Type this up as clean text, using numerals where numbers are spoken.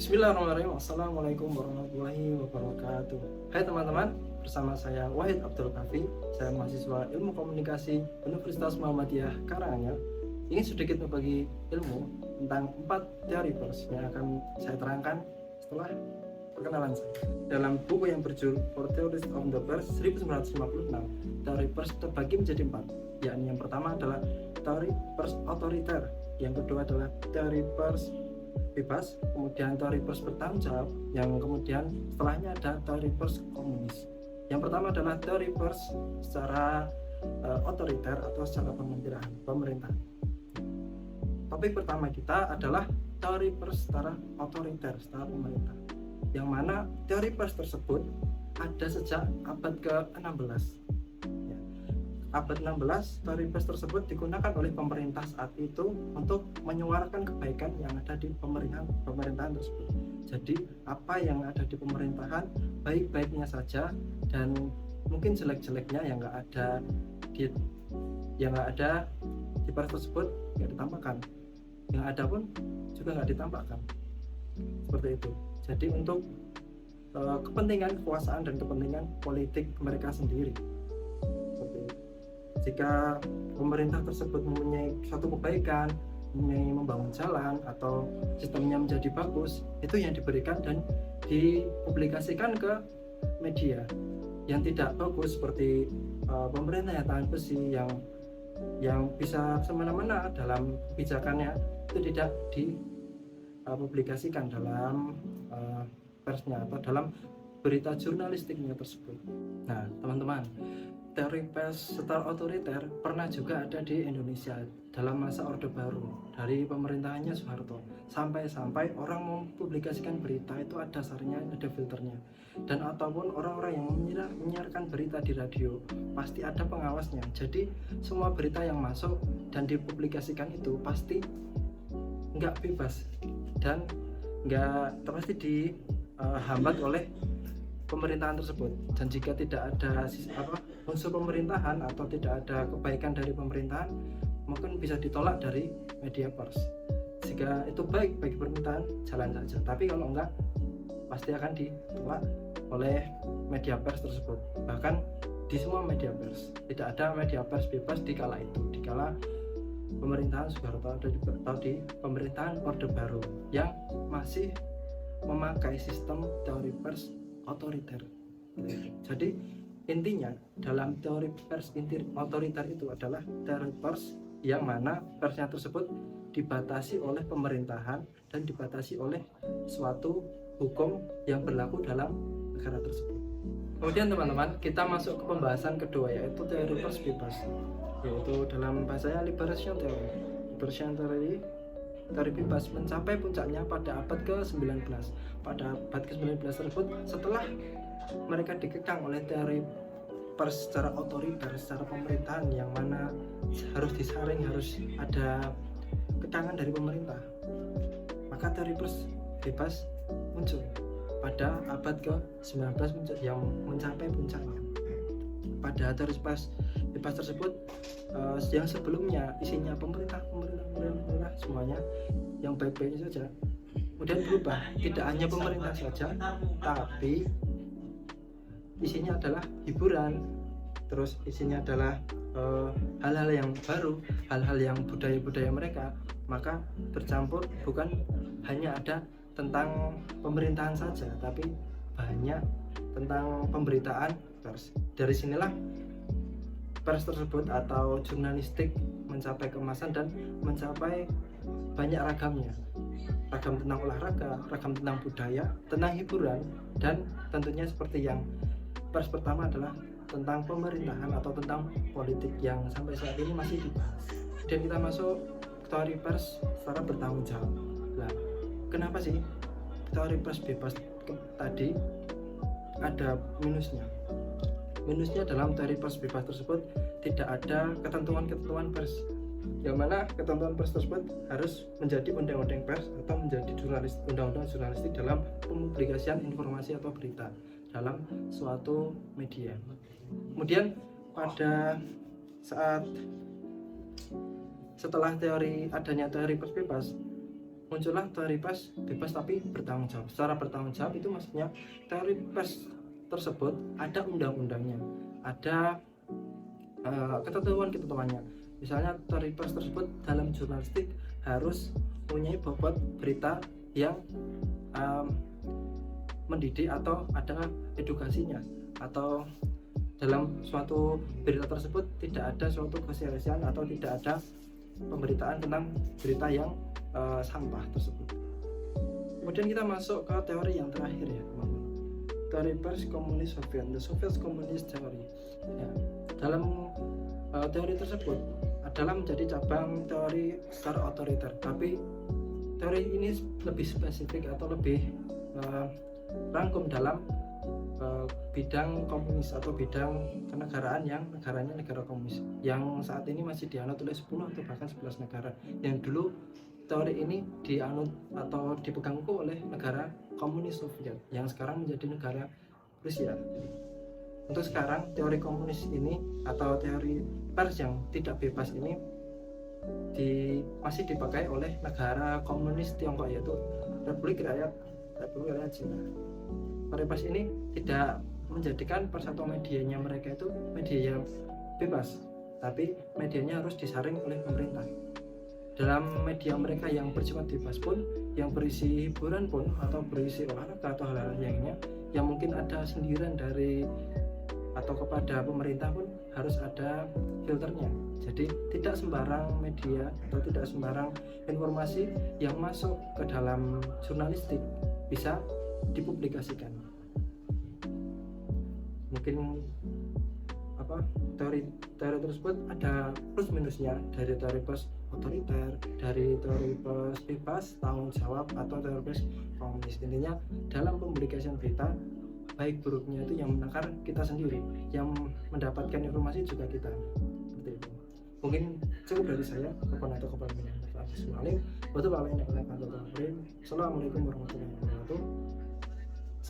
Bismillahirrahmanirrahim. Assalamualaikum warahmatullahi wabarakatuh. Hai teman-teman, bersama saya Wahid Abdul Kafi. Saya mahasiswa Ilmu Komunikasi Universitas Muhammadiyah Karanganyar. Ingin sedikit berbagi ilmu tentang 4 teori pers yang akan saya terangkan setelah perkenalan saya. Dalam buku yang berjudul For Theories of the Pers 1956, teori pers terbagi menjadi 4, yakni yang pertama adalah teori pers otoriter, yang kedua adalah teori pers bebas, kemudian teori pers bertanggung jawab, yang kemudian setelahnya ada teori pers komunis. Yang pertama adalah teori pers secara otoriter atau secara pemerintahan. Topik pertama kita adalah teori pers secara otoriter, secara pemerintah, yang mana teori pers tersebut ada sejak abad ke-16. Abad 16, teori pers tersebut digunakan oleh pemerintah saat itu untuk menyuarakan kebaikan yang ada di pemerintahan tersebut. Jadi apa yang ada di pemerintahan baik-baiknya saja, dan mungkin jelek-jeleknya yang nggak ada di pers tersebut nggak ditampakkan. Yang ada pun juga nggak ditampakkan. Seperti itu. Jadi untuk kepentingan kekuasaan dan kepentingan politik mereka sendiri. Jika pemerintah tersebut mempunyai suatu kebaikan, mempunyai membangun jalan atau sistemnya menjadi bagus, itu yang diberikan dan dipublikasikan ke media. Yang tidak bagus seperti pemerintah yang tangan besi yang bisa semena-mena dalam kebijakannya, itu tidak dipublikasikan dalam persnya atau dalam berita jurnalistiknya tersebut. Nah, teman-teman, teori pers secara otoriter pernah juga ada di Indonesia dalam masa Orde Baru dari pemerintahannya Soeharto. Sampai-sampai orang mempublikasikan berita itu ada dasarnya, ada filternya. Dan ataupun orang-orang yang menyiarkan berita di radio pasti ada pengawasnya. Jadi semua berita yang masuk dan dipublikasikan itu pasti nggak bebas dan nggak pasti dihambat oleh pemerintahan tersebut. Dan jika tidak ada unsur pemerintahan atau tidak ada kebaikan dari pemerintahan, mungkin bisa ditolak dari media pers. Jika itu baik bagi pemerintahan, jalan saja. Tapi kalau enggak, pasti akan ditolak oleh media pers tersebut. Bahkan di semua media pers, tidak ada media pers bebas di kala itu, di kala pemerintahan Soeharto atau di pemerintahan Orde Baru yang masih memakai sistem teori pers otoriter. Jadi intinya dalam teori pers otoriter itu adalah teori pers yang mana persnya tersebut dibatasi oleh pemerintahan dan dibatasi oleh suatu hukum yang berlaku dalam negara tersebut. Kemudian teman-teman, kita masuk ke pembahasan kedua, yaitu teori pers bebas, yaitu dalam bahasanya liberation theory. Liberation theory, teori bebas mencapai puncaknya pada abad ke-19. Pada abad ke-19 tersebut, setelah mereka dikekang oleh teori pers secara otoriter, secara pemerintahan, yang mana harus disaring, harus ada kekangan dari pemerintah, maka teori pers bebas muncul pada abad ke-19 yang mencapai puncaknya. Pada teori pers bebas tersebut, yang sebelumnya isinya pemerintah semuanya yang baik-baiknya saja, kemudian berubah, tidak hanya pemerintah saja, tapi isinya adalah hiburan, terus isinya adalah hal-hal yang baru, hal-hal yang budaya-budaya mereka. Maka bercampur, bukan hanya ada tentang pemerintahan saja, tapi banyak tentang pemberitaan pers. Dari sinilah pers tersebut atau jurnalistik mencapai keemasan dan mencapai banyak ragamnya. Ragam tentang olahraga, ragam tentang budaya, tentang hiburan, dan tentunya seperti yang pers pertama adalah tentang pemerintahan atau tentang politik yang sampai saat ini masih dibahas. Dan kita masuk teori pers secara bertanggung jawab. Nah, kenapa sih teori pers bebas tadi ada minusnya? Minusnya dalam teori pers bebas tersebut tidak ada ketentuan-ketentuan pers, yang mana ketentuan pers tersebut harus menjadi undang-undang pers atau menjadi undang-undang jurnalistik dalam pempublikasian informasi atau berita dalam suatu media. Kemudian pada saat setelah adanya teori pers bebas, muncullah teori pers bebas tapi bertanggung jawab. Secara bertanggung jawab itu maksudnya teori pers tersebut ada undang-undangnya, ada ketentuannya. Misalnya teori pers tersebut dalam jurnalistik harus mempunyai bobot berita yang mendidik atau ada edukasinya, atau dalam suatu berita tersebut tidak ada suatu kesia-siaan atau tidak ada pemberitaan tentang berita yang sampah tersebut. Kemudian kita masuk ke teori yang terakhir ya teman-teman, teori pers komunis Soviet, the Soviet Communist Theory ya. Dalam teori tersebut adalah menjadi cabang teori secara otoriter, tapi teori ini lebih spesifik atau lebih rangkum dalam bidang komunis atau bidang kenegaraan yang negaranya negara komunis yang saat ini masih dianut oleh 10 atau bahkan 11 negara, yang dulu teori ini dianut atau dipegang kukuh oleh negara komunis Soviet yang sekarang menjadi negara Rusia. Untuk sekarang teori komunis ini atau teori pers yang tidak bebas ini masih dipakai oleh negara komunis Tiongkok, yaitu Republik Rakyat Cina. Teori pers ini tidak menjadikan pers atau medianya mereka itu media yang bebas, tapi medianya harus disaring oleh pemerintah. Dalam media mereka yang bersifat bebas pun, yang berisi hiburan pun atau berisi olahraga atau hal-hal lainnya yang mungkin ada sindiran dari atau kepada pemerintah pun harus ada filternya. Jadi tidak sembarang media atau tidak sembarang informasi yang masuk ke dalam jurnalistik bisa dipublikasikan. Mungkin teori tersebut ada plus minusnya, dari teori pers otoriter, dari teori pers bebas tanggung jawab, atau teori pers komunis. Intinya dalam publikasi berita, baik buruknya itu yang menakar kita sendiri, yang mendapatkan informasi juga kita. Seperti itu. Mungkin cukup dari saya. Assalamualaikum warahmatullahi wabarakatuh.